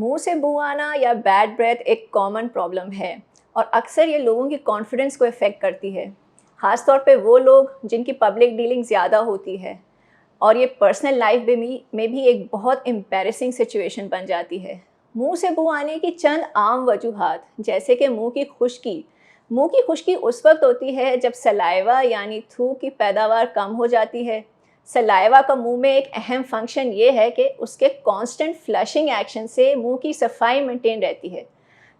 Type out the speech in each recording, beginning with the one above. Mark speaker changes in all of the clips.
Speaker 1: मुंह से बू आना या बैड ब्रेथ एक कॉमन प्रॉब्लम है और अक्सर ये लोगों की कॉन्फिडेंस को इफ़ेक्ट करती है, ख़ास तौर पे वो लोग जिनकी पब्लिक डीलिंग ज़्यादा होती है। और ये पर्सनल लाइफ में भी एक बहुत एम्बैरेसिंग सिचुएशन बन जाती है। मुंह से बू आने की चंद आम वजूहात, जैसे कि मुंह की खुश्की उस वक्त होती है जब सलाइवा यानी थूक की पैदावार कम हो जाती है। सलाइवा का मुंह में एक अहम फंक्शन ये है कि उसके कांस्टेंट फ्लशिंग एक्शन से मुंह की सफाई मेंटेन रहती है।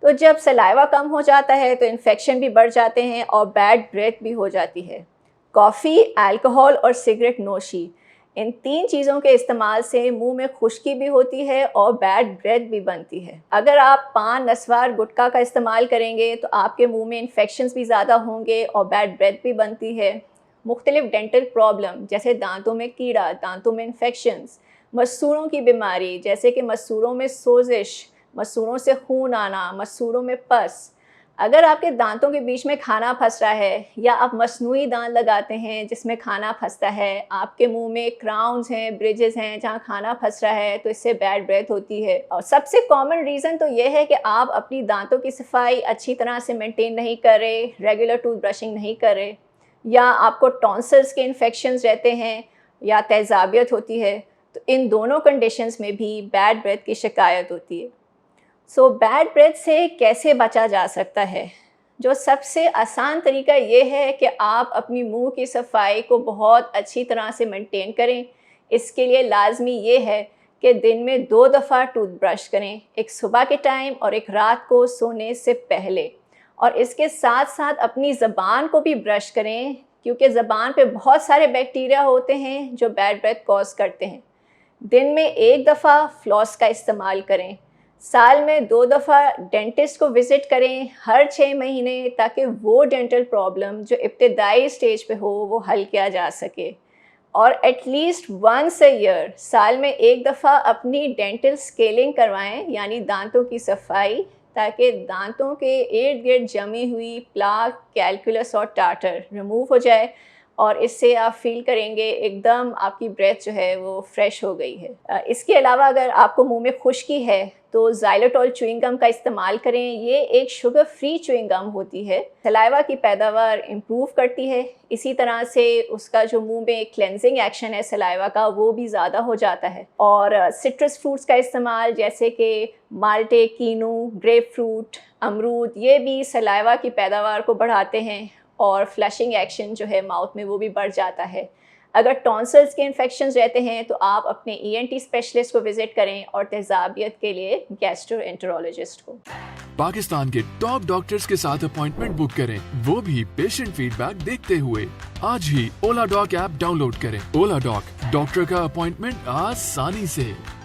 Speaker 1: तो जब सलाइवा कम हो जाता है तो इन्फेक्शन भी बढ़ जाते हैं और बैड ब्रेथ भी हो जाती है। कॉफ़ी, अल्कोहल और सिगरेट नोशी, इन 3 चीज़ों के इस्तेमाल से मुंह में खुश्की भी होती है और बैड ब्रेथ भी बनती है। अगर आप पान, नस्वार, गुटखा का इस्तेमाल करेंगे तो आपके मुंह में इन्फेक्शंस भी ज़्यादा होंगे और बैड ब्रेथ भी बनती है। मुख्तलिफ डेंटल प्रॉब्लम जैसे दांतों में कीड़ा, दांतों में इन्फेक्शंस, मसूड़ों की बीमारी जैसे कि मसूड़ों में सोजिश, मसूड़ों से खून आना, मसूड़ों में पस। अगर आपके दांतों के बीच में खाना फंस रहा है या आप मसनूई दांत लगाते हैं जिसमें खाना फंसता है, आपके मुंह में क्राउन्स हैं, ब्रिजेस हैं जहां खाना फंस रहा है, तो इससे बैड ब्रेथ होती है। और सबसे कॉमन रीज़न तो ये है कि आप अपनी दांतों की सफाई अच्छी तरह से मेंटेन नहीं कर रहे, रेगुलर टूथ ब्रशिंग नहीं कर रहे, या आपको टॉन्सिल्स के इन्फेक्शंस रहते हैं या तेज़ाबियत होती है। तो इन दोनों कंडीशंस में भी बैड ब्रेथ की शिकायत होती है। सो बैड ब्रेथ से कैसे बचा जा सकता है? जो सबसे आसान तरीका ये है कि आप अपनी मुंह की सफाई को बहुत अच्छी तरह से मेंटेन करें। इसके लिए लाजमी ये है कि दिन में 2 दफ़ा टूथब्रश करें, एक सुबह के टाइम और एक रात को सोने से पहले। और इसके साथ साथ अपनी ज़बान को भी ब्रश करें, क्योंकि ज़बान पे बहुत सारे बैक्टीरिया होते हैं जो बैड ब्रेथ कॉज करते हैं। दिन में 1 दफ़ा फ्लॉस का इस्तेमाल करें। साल में 2 दफ़ा डेंटिस्ट को विज़िट करें हर 6 महीने, ताकि वो डेंटल प्रॉब्लम जो इब्तदाई स्टेज पे हो वो हल किया जा सके। और एटलीस्ट वंस अ ईयर, साल में 1 दफ़ा अपनी डेंटल स्केलिंग करवाएं, यानी दांतों की सफाई, ताकि दांतों के इर्द गिर्द जमी हुई प्लाक, कैलकुलस और टार्टर रिमूव हो जाए और इससे आप फील करेंगे एकदम आपकी ब्रेथ जो है वो फ्रेश हो गई है। इसके अलावा अगर आपको मुंह में खुश्की है तो ज़ाइलोटॉल च्युइंग गम का इस्तेमाल करें। ये एक शुगर फ्री च्युइंग गम होती है, सलाइवा की पैदावार इम्प्रूव करती है। इसी तरह से उसका जो मुंह में क्लेंजिंग एक्शन है सलाइवा का, वो भी ज़्यादा हो जाता है। और सिट्रस फ्रूट्स का इस्तेमाल जैसे कि माल्टे, कीनू, ग्रेप फ्रूट, अमरूद, ये भी सलाइवा की पैदावार को बढ़ाते हैं और फ्लशिंग एक्शन जो है माउथ में वो भी बढ़ जाता है। अगर टॉन्सिल्स के इन्फेक्शंस रहते हैं तो आप अपने ENT स्पेशलिस्ट को विजिट करें और तेज़ाबियत के लिए गैस्ट्रोएंटेरोलॉजिस्ट को।
Speaker 2: पाकिस्तान के टॉप डॉक्टर्स के साथ अपॉइंटमेंट बुक करें, वो भी पेशेंट फीडबैक देखते हुए। आज ही ओला डॉक ऐप डाउनलोड करें। ओला डॉक, डॉक्टर का अपॉइंटमेंट आसानी से।